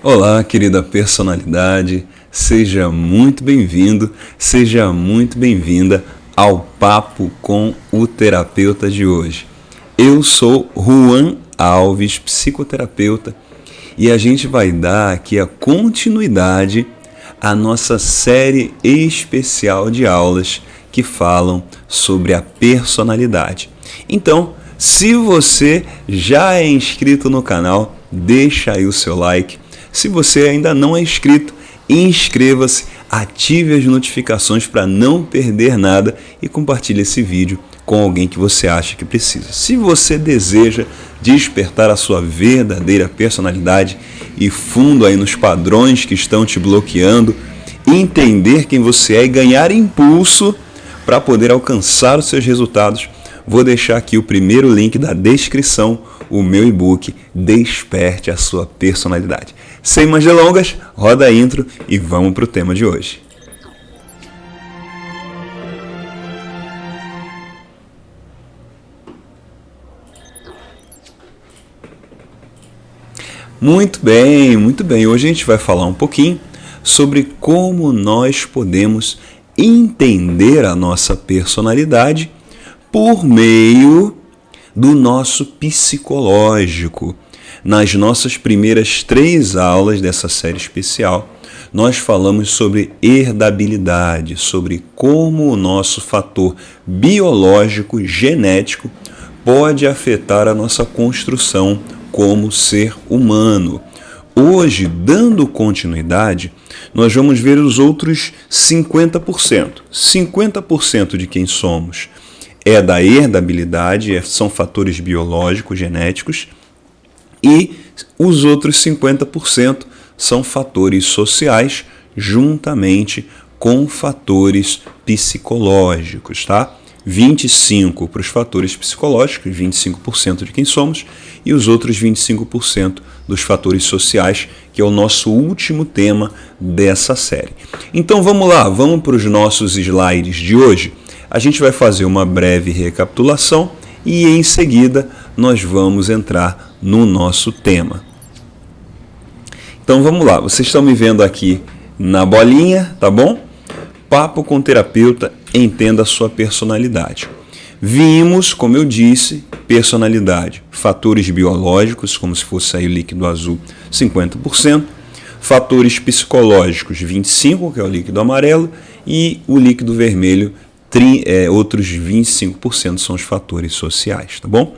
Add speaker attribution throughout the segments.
Speaker 1: Olá, querida personalidade, seja muito bem-vindo, seja muito bem-vinda ao Papo com o Terapeuta de hoje. Eu sou Juan Alves, psicoterapeuta, e a gente vai dar aqui a continuidade à nossa série especial de aulas que falam sobre a personalidade. Então, se você já é inscrito no canal, deixa aí o seu like. Se você ainda não é inscrito, inscreva-se, ative as notificações para não perder nada e compartilhe esse vídeo com alguém que você acha que precisa. Se você deseja despertar a sua verdadeira personalidade e fundo aí nos padrões que estão te bloqueando, entender quem você é e ganhar impulso para poder alcançar os seus resultados, vou deixar aqui o primeiro link da descrição, o meu e-book Desperte a Sua Personalidade. Sem mais delongas, roda a intro e vamos para o tema de hoje. Muito bem, muito bem. Hoje a gente vai falar um pouquinho sobre como nós podemos entender a nossa personalidade por meio do nosso psicológico. Nas nossas primeiras 3 aulas dessa série especial, nós falamos sobre herdabilidade, sobre como o nosso fator biológico, genético, pode afetar a nossa construção como ser humano. Hoje, dando continuidade, nós vamos ver os outros 50%. 50% de quem somos é da herdabilidade, são fatores biológicos, genéticos, e os outros 50% são fatores sociais, juntamente com fatores psicológicos, tá? 25% para os fatores psicológicos, 25% de quem somos, e os outros 25% dos fatores sociais, que é o nosso último tema dessa série. Então vamos lá, vamos para os nossos slides de hoje. A gente vai fazer uma breve recapitulação e em seguida nós vamos entrar no nosso tema. Então vamos lá, vocês estão me vendo aqui na bolinha, tá bom? Papo com o terapeuta, entenda a sua personalidade. Vimos, como eu disse, personalidade, fatores biológicos, como se fosse aí o líquido azul, 50%, fatores psicológicos, 25%, que é o líquido amarelo, e o líquido vermelho, outros 25% são os fatores sociais, tá bom?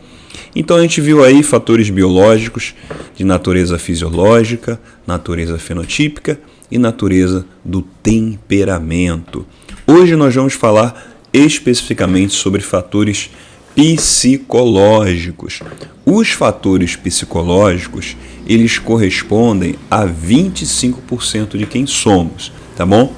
Speaker 1: Então a gente viu aí fatores biológicos de natureza fisiológica, natureza fenotípica e natureza do temperamento. Hoje nós vamos falar especificamente sobre fatores psicológicos. Os fatores psicológicos, eles correspondem a 25% de quem somos, tá bom?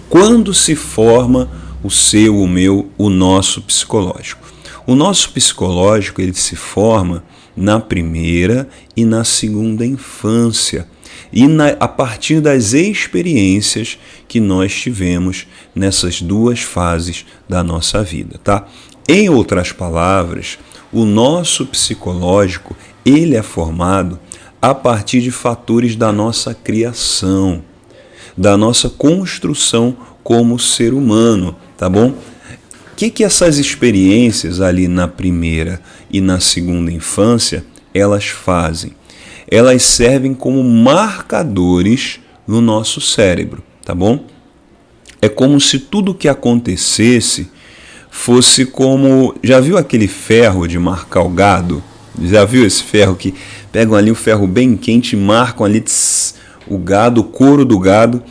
Speaker 1: Quando se forma o seu, o meu, o nosso psicológico? O nosso psicológico, ele se forma na primeira e na segunda infância e a partir das experiências que nós tivemos nessas 2 fases da nossa vida, tá? Em outras palavras, o nosso psicológico, ele é formado a partir de fatores da nossa criação, da nossa construção como ser humano, tá bom? O que essas experiências ali na primeira e na segunda infância, elas fazem? Elas servem como marcadores no nosso cérebro, tá bom? É como se tudo que acontecesse fosse como... Já viu aquele ferro de marcar o gado? Já viu esse ferro que pegam ali um ferro bem quente e marcam ali o gado, o couro do gado,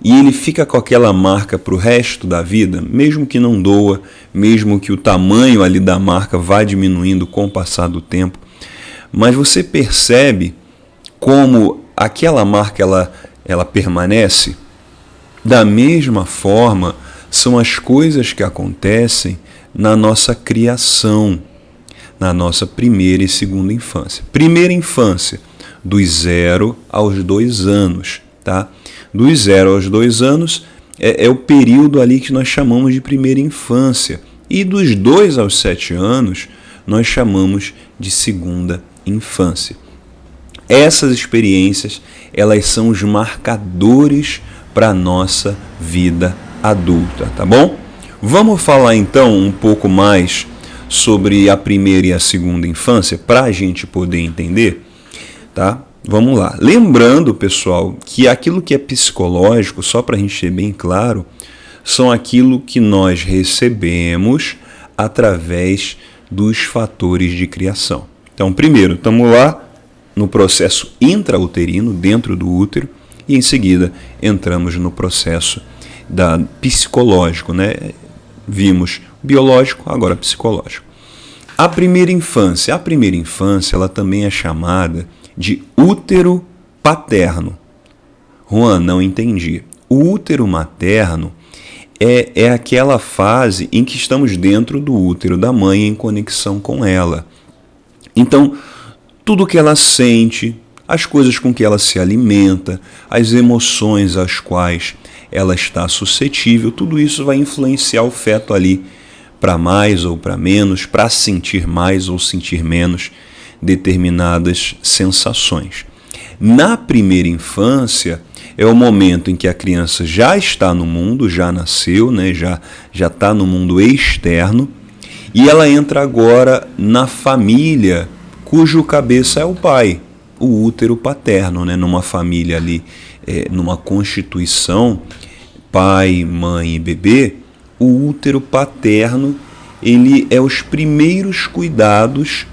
Speaker 1: e ele fica com aquela marca para o resto da vida, mesmo que não doa, mesmo que o tamanho ali da marca vá diminuindo com o passar do tempo. Mas você percebe como aquela marca ela permanece? Da mesma forma, são as coisas que acontecem na nossa criação, na nossa primeira e segunda infância. Primeira infância, dos 0 aos 2 anos, tá? Dos 0 aos 2 anos é o período ali que nós chamamos de primeira infância. E dos 2 aos 7 anos, nós chamamos de segunda infância. Essas experiências, elas são os marcadores para a nossa vida adulta, tá bom? Vamos falar então um pouco mais sobre a primeira e a segunda infância para a gente poder entender, tá? Vamos lá. Lembrando, pessoal, que aquilo que é psicológico, só para a gente ter bem claro, são aquilo que nós recebemos através dos fatores de criação. Então, primeiro, estamos lá no processo intrauterino, dentro do útero, e em seguida entramos no processo psicológico, né? Vimos biológico, agora psicológico. A primeira infância ela também é chamada de útero paterno. Juan, não entendi. O útero materno é aquela fase em que estamos dentro do útero da mãe em conexão com ela. Então, tudo que ela sente, as coisas com que ela se alimenta, as emoções às quais ela está suscetível, tudo isso vai influenciar o feto ali para mais ou para menos, para sentir mais ou sentir menos determinadas sensações. Na primeira infância, é o momento em que a criança já está no mundo, já nasceu, né, já está no mundo externo, e ela entra agora na família cujo cabeça é o pai, o útero paterno, né, numa família ali, numa constituição, pai, mãe e bebê. O útero paterno, ele é os primeiros cuidados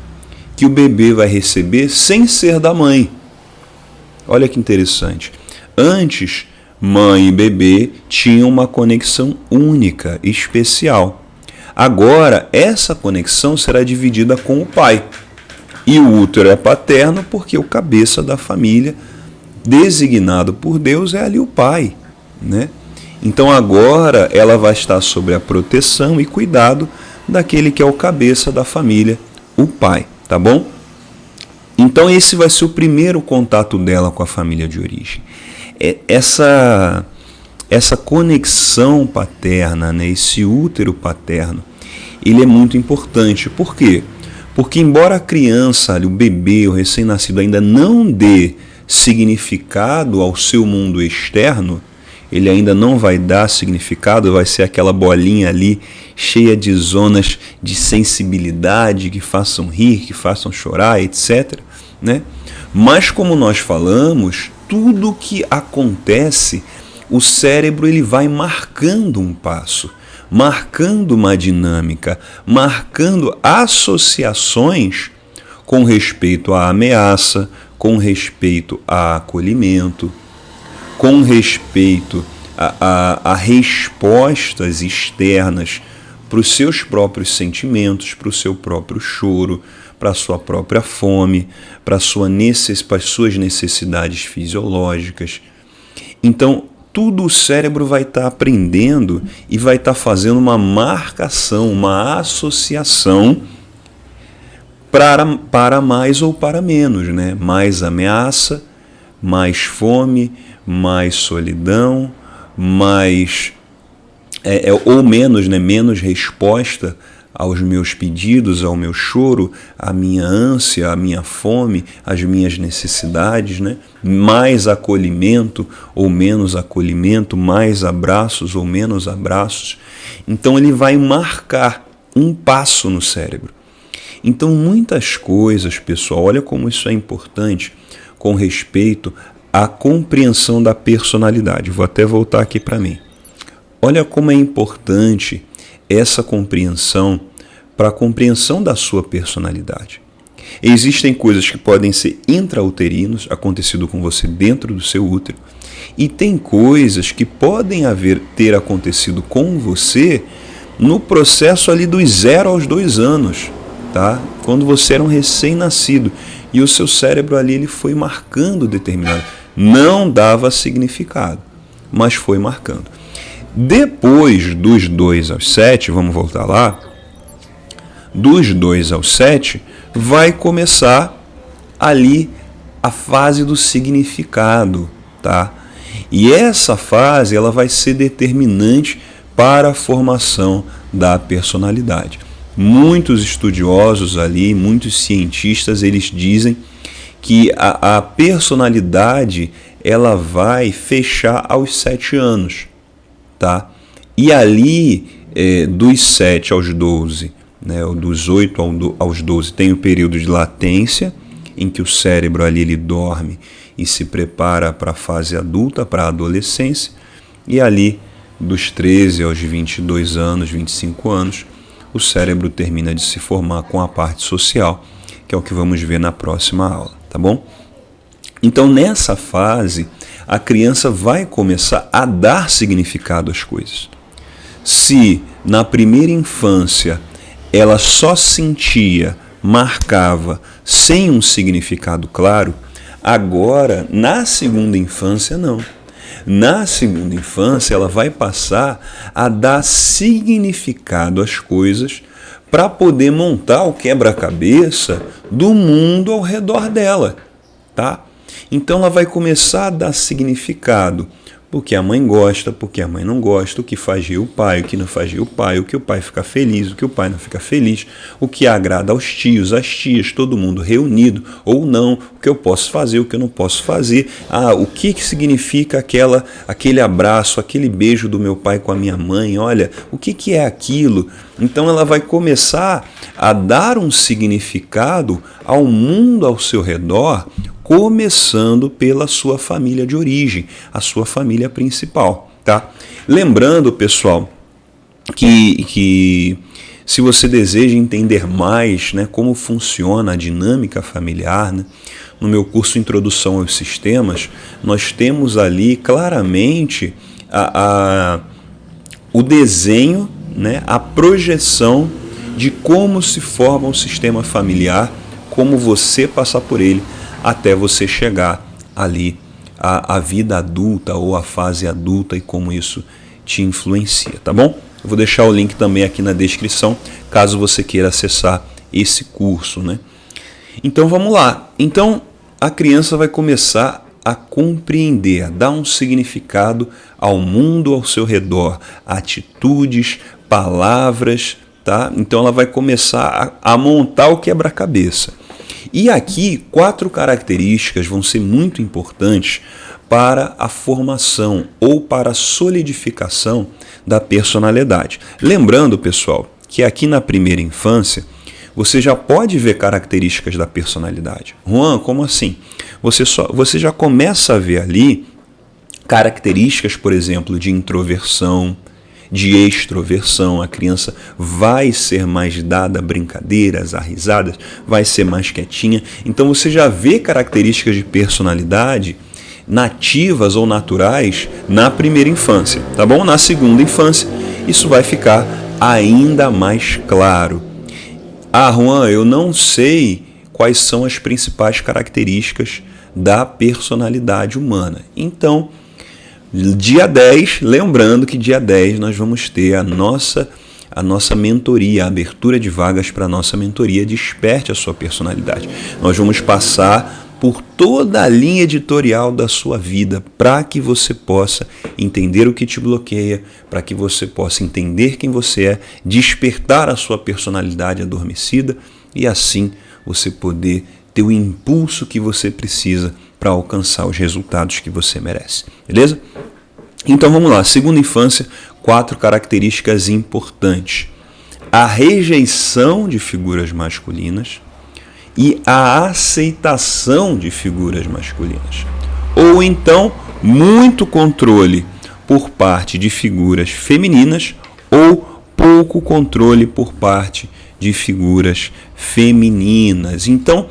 Speaker 1: que o bebê vai receber sem ser da mãe. Olha que interessante. Antes, mãe e bebê tinham uma conexão única, especial. Agora, essa conexão será dividida com o pai. E o útero é paterno porque o cabeça da família, designado por Deus, é ali o pai, né? Então agora ela vai estar sob a proteção e cuidado daquele que é o cabeça da família, o pai, tá bom? Então esse vai ser o primeiro contato dela com a família de origem. Essa conexão paterna, né, esse útero paterno, ele é muito importante. Por quê? Porque embora a criança, o bebê, o recém-nascido ainda não dê significado ao seu mundo externo, ele ainda não vai dar significado, vai ser aquela bolinha ali cheia de zonas de sensibilidade que façam rir, que façam chorar, etc., né? Mas como nós falamos, tudo que acontece, o cérebro ele vai marcando um passo, marcando uma dinâmica, marcando associações com respeito à ameaça, com respeito a acolhimento, com respeito a respostas externas para os seus próprios sentimentos, para o seu próprio choro, para a sua própria fome, para as suas necessidades fisiológicas. Então, tudo o cérebro vai estar aprendendo e vai estar fazendo uma marcação, uma associação para mais ou para menos, né? Mais ameaça, mais fome, mais solidão, mais ou menos, né? Menos resposta aos meus pedidos, ao meu choro, à minha ânsia, à minha fome, às minhas necessidades, né? Mais acolhimento ou menos acolhimento, mais abraços ou menos abraços. Então ele vai marcar um passo no cérebro. Então muitas coisas, pessoal, olha como isso é importante com respeito à compreensão da personalidade. Vou até voltar aqui para mim. Olha como é importante essa compreensão para a compreensão da sua personalidade. Existem coisas que podem ser intrauterinos, acontecido com você dentro do seu útero, e tem coisas que podem ter acontecido com você no processo ali dos 0 aos 2 anos, tá? Quando você era um recém-nascido e o seu cérebro ali ele foi marcando determinado, não dava significado, mas foi marcando. Depois dos 2 aos 7, vamos voltar lá, dos 2 aos 7, vai começar ali a fase do significado, tá? E essa fase ela vai ser determinante para a formação da personalidade. Muitos estudiosos ali, muitos cientistas, eles dizem que a personalidade ela vai fechar aos 7 anos, tá? E ali, dos 7 aos 12, né, dos 8 aos 12, tem o período de latência, em que o cérebro ali ele dorme e se prepara para a fase adulta, para a adolescência, e ali dos 13 aos 22 anos, 25 anos, o cérebro termina de se formar com a parte social, que é o que vamos ver na próxima aula, tá bom? Então, nessa fase, a criança vai começar a dar significado às coisas. Se na primeira infância ela só sentia, marcava, sem um significado claro, agora, na segunda infância, não. Na segunda infância, ela vai passar a dar significado às coisas para poder montar o quebra-cabeça do mundo ao redor dela, tá? Então ela vai começar a dar significado porque a mãe gosta, porque a mãe não gosta, o que faz rir o pai, o que não faz rir o pai, o que o pai fica feliz, o que o pai não fica feliz, o que agrada aos tios, às tias, todo mundo reunido ou não, o que eu posso fazer, o que eu não posso fazer, o que significa aquele abraço, aquele beijo do meu pai com a minha mãe, olha, o que é aquilo? Então ela vai começar a dar um significado ao mundo ao seu redor, começando pela sua família de origem, a sua família principal, tá? Lembrando, pessoal, que se você deseja entender mais, né, como funciona a dinâmica familiar, né, no meu curso Introdução aos Sistemas, nós temos ali claramente o desenho, né, a projeção de como se forma o sistema familiar, como você passar por ele, até você chegar ali à vida adulta ou à fase adulta e como isso te influencia, tá bom? Eu vou deixar o link também aqui na descrição, caso você queira acessar esse curso, né? Então vamos lá. Então a criança vai começar a compreender, a dar um significado ao mundo ao seu redor, atitudes, palavras, tá? Então ela vai começar a montar o quebra-cabeça. E aqui, 4 características vão ser muito importantes para a formação ou para a solidificação da personalidade. Lembrando, pessoal, que aqui na primeira infância, você já pode ver características da personalidade. Juan, como assim? Você já começa a ver ali características, por exemplo, de introversão, de extroversão. A criança vai ser mais dada a brincadeiras, a risadas, vai ser mais quietinha. Então você já vê características de personalidade nativas ou naturais na primeira infância, tá bom? Na segunda infância, isso vai ficar ainda mais claro. Juan, eu não sei quais são as principais características da personalidade humana. Então, dia 10, lembrando que dia 10 nós vamos ter a nossa mentoria, a abertura de vagas para a nossa mentoria Desperte a Sua Personalidade. Nós vamos passar por toda a linha editorial da sua vida para que você possa entender o que te bloqueia, para que você possa entender quem você é, despertar a sua personalidade adormecida e assim você poder ter o impulso que você precisa para alcançar os resultados que você merece. Beleza? Então vamos lá. Segunda infância, 4 características importantes. A rejeição de figuras masculinas e a aceitação de figuras masculinas. Ou então, muito controle por parte de figuras femininas ou pouco controle por parte de figuras femininas. Então,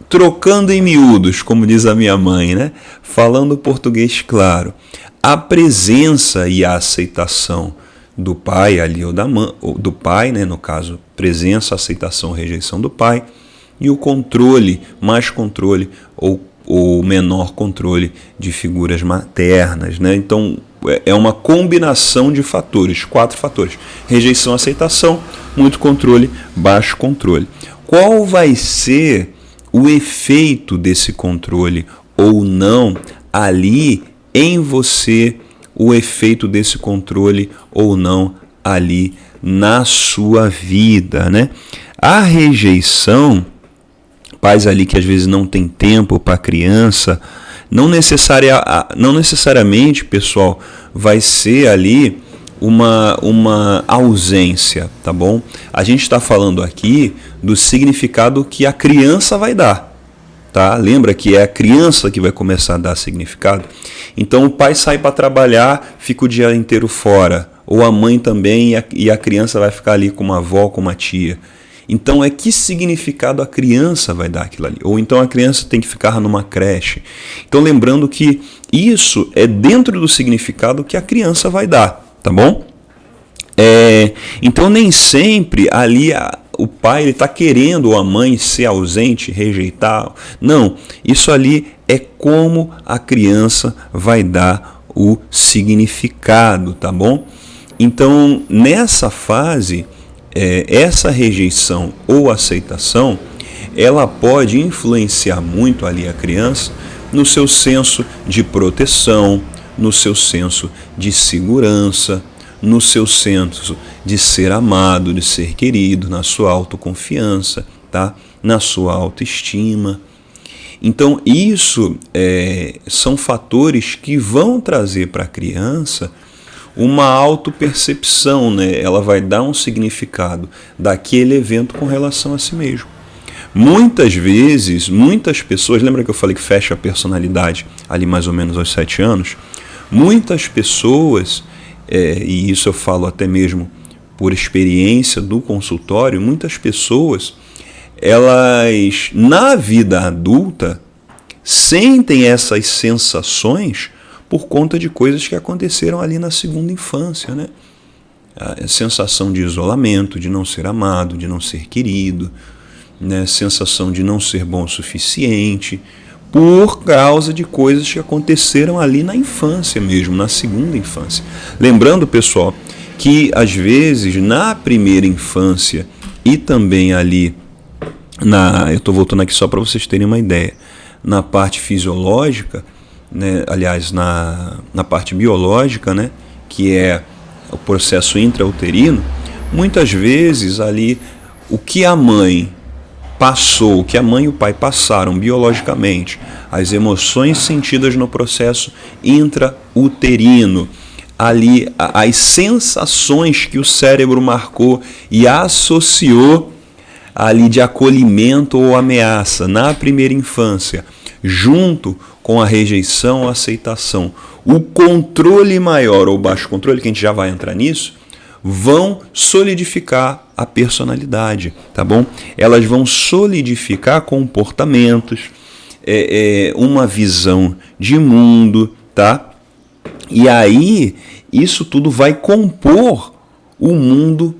Speaker 1: trocando em miúdos, como diz a minha mãe, né? Falando português claro, a presença e a aceitação do pai ali ou da mãe, ou do pai, né? No caso, presença, aceitação, rejeição do pai, e o controle, mais controle ou menor controle de figuras maternas, né? Então, é uma combinação de fatores, 4 fatores: rejeição, aceitação, muito controle, baixo controle. Qual vai ser o efeito desse controle ou não ali em você, o efeito desse controle ou não ali na sua vida, né? A rejeição pais ali que às vezes não tem tempo para a criança, não necessariamente, pessoal, vai ser ali uma ausência, tá bom? A gente está falando aqui do significado que a criança vai dar, tá? Lembra que é a criança que vai começar a dar significado? Então o pai sai para trabalhar, fica o dia inteiro fora, ou a mãe também, e a criança vai ficar ali com uma avó, com uma tia. Então que significado a criança vai dar aquilo ali? Ou então a criança tem que ficar numa creche. Então lembrando que isso é dentro do significado que a criança vai dar, tá bom? Então nem sempre ali o pai está querendo, ou a mãe ser ausente, rejeitar. Não, isso ali é como a criança vai dar o significado, tá bom? Então nessa fase, essa rejeição ou aceitação, ela pode influenciar muito ali a criança no seu senso de proteção, no seu senso de segurança, no seu senso de ser amado, de ser querido, na sua autoconfiança, tá? Na sua autoestima. Então isso são fatores que vão trazer para a criança uma autopercepção, né? Ela vai dar um significado daquele evento com relação a si mesmo. Muitas vezes, muitas pessoas, lembra que eu falei que fecha a personalidade ali mais ou menos aos 7 anos? Muitas pessoas, e isso eu falo até mesmo por experiência do consultório, muitas pessoas, elas na vida adulta sentem essas sensações por conta de coisas que aconteceram ali na segunda infância, né? A sensação de isolamento, de não ser amado, de não ser querido, né? Sensação de não ser bom o suficiente, por causa de coisas que aconteceram ali na infância mesmo, na segunda infância. Lembrando, pessoal, que às vezes na primeira infância e também ali eu estou voltando aqui só para vocês terem uma ideia, na parte fisiológica, né, aliás, na parte biológica, né, que é o processo intrauterino, muitas vezes ali o que a mãe passou, o que a mãe e o pai passaram biologicamente, as emoções sentidas no processo intrauterino, ali as sensações que o cérebro marcou e associou ali de acolhimento ou ameaça na primeira infância, junto com a rejeição ou aceitação, o controle maior ou baixo controle, que a gente já vai entrar nisso, vão solidificar a personalidade, tá bom? Elas vão solidificar comportamentos, uma visão de mundo, tá? E aí, isso tudo vai compor o mundo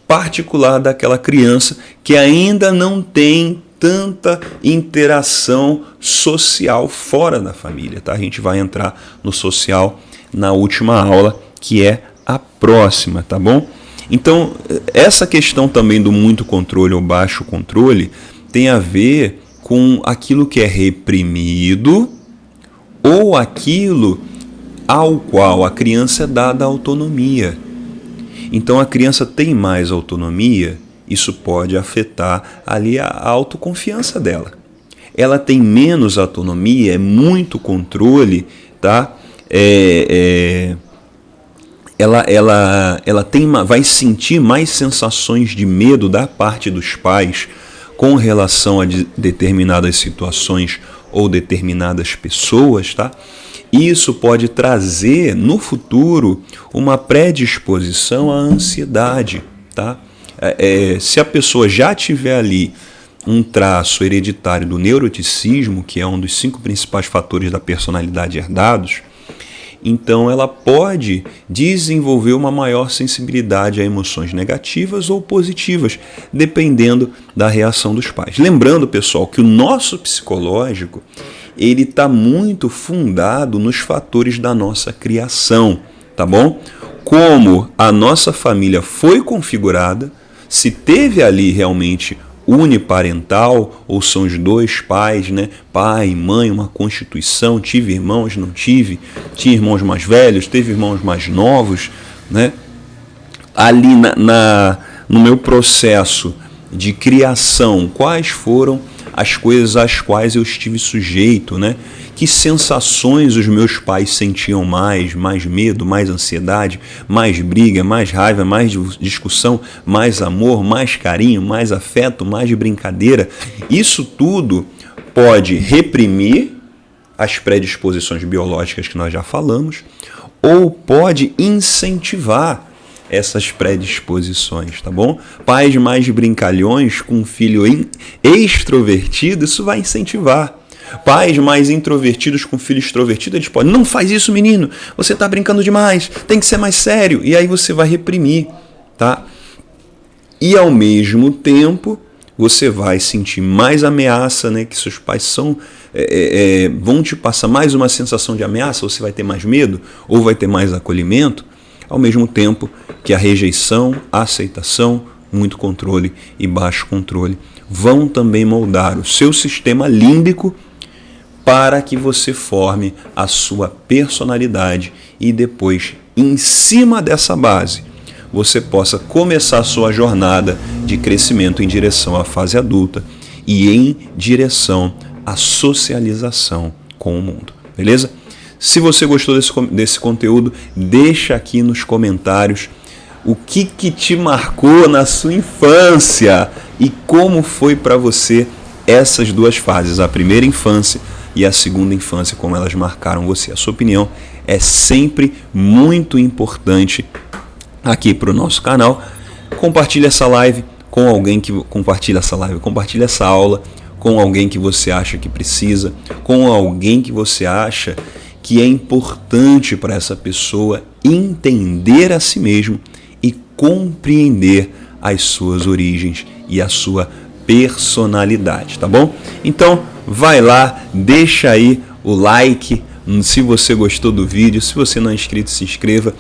Speaker 1: particular daquela criança que ainda não tem tanta interação social fora da família, tá? A gente vai entrar no social na última aula, que é a próxima, tá bom? Então, essa questão também do muito controle ou baixo controle tem a ver com aquilo que é reprimido ou aquilo ao qual a criança é dada autonomia. Então, a criança tem mais autonomia, isso pode afetar ali a autoconfiança dela. Ela tem menos autonomia, é muito controle, tá? Ela vai sentir mais sensações de medo da parte dos pais com relação a determinadas situações ou determinadas pessoas, tá? Isso pode trazer no futuro uma predisposição à ansiedade, tá? Se a pessoa já tiver ali um traço hereditário do neuroticismo, que é um dos 5 principais fatores da personalidade herdados, então ela pode desenvolver uma maior sensibilidade a emoções negativas ou positivas, dependendo da reação dos pais. Lembrando, pessoal, que o nosso psicológico ele está muito fundado nos fatores da nossa criação, tá bom? Como a nossa família foi configurada, se teve ali realmente uniparental, ou são os dois pais, né? Pai, mãe, uma constituição, tive irmãos, não tive, tinha irmãos mais velhos, teve irmãos mais novos, né? Ali no meu processo de criação, quais foram as coisas às quais eu estive sujeito, né? Que sensações os meus pais sentiam mais medo, mais ansiedade, mais briga, mais raiva, mais discussão, mais amor, mais carinho, mais afeto, mais brincadeira. Isso tudo pode reprimir as predisposições biológicas que nós já falamos, ou pode incentivar essas predisposições, tá bom? Pais mais brincalhões com um filho extrovertido, isso vai incentivar. Pais mais introvertidos com filho extrovertido, eles podem, não faz isso, menino, você está brincando demais, tem que ser mais sério, e aí você vai reprimir, tá? E ao mesmo tempo, você vai sentir mais ameaça, né? Que seus pais vão te passar mais uma sensação de ameaça, você vai ter mais medo, ou vai ter mais acolhimento, ao mesmo tempo que a rejeição, a aceitação, muito controle e baixo controle vão também moldar o seu sistema límbico para que você forme a sua personalidade e depois, em cima dessa base, você possa começar a sua jornada de crescimento em direção à fase adulta e em direção à socialização com o mundo. Beleza? Se você gostou desse conteúdo, deixa aqui nos comentários o que te marcou na sua infância e como foi para você essas duas fases, a primeira infância e a segunda infância, como elas marcaram você. A sua opinião é sempre muito importante aqui para o nosso canal. Compartilhe essa live com alguém que compartilha essa aula com alguém que você acha que precisa, com alguém que você acha que é importante para essa pessoa entender a si mesmo e compreender as suas origens e a sua personalidade, tá bom? Então, vai lá, deixa aí o like, se você gostou do vídeo, se você não é inscrito, se inscreva,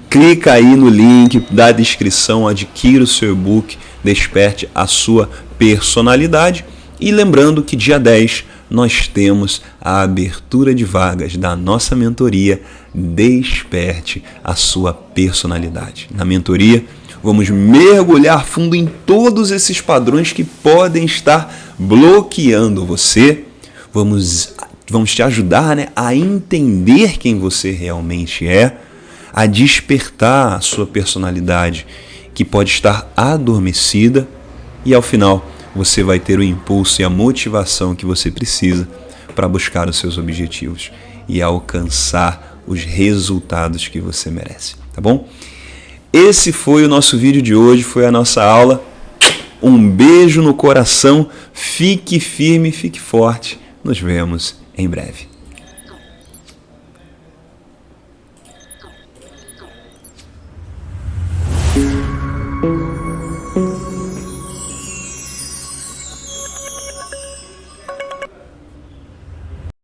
Speaker 1: clica aí no link da descrição, adquira o seu e-book, desperte a sua personalidade e lembrando que dia 10 nós temos a abertura de vagas da nossa mentoria Desperte a Sua Personalidade. Na mentoria, vamos mergulhar fundo em todos esses padrões que podem estar bloqueando você. Vamos te ajudar, né, a entender quem você realmente é, a despertar a sua personalidade que pode estar adormecida e, ao final, você vai ter o impulso e a motivação que você precisa para buscar os seus objetivos e alcançar os resultados que você merece, tá bom? Esse foi o nosso vídeo de hoje, foi a nossa aula. Um beijo no coração, fique firme, fique forte. Nos vemos em breve.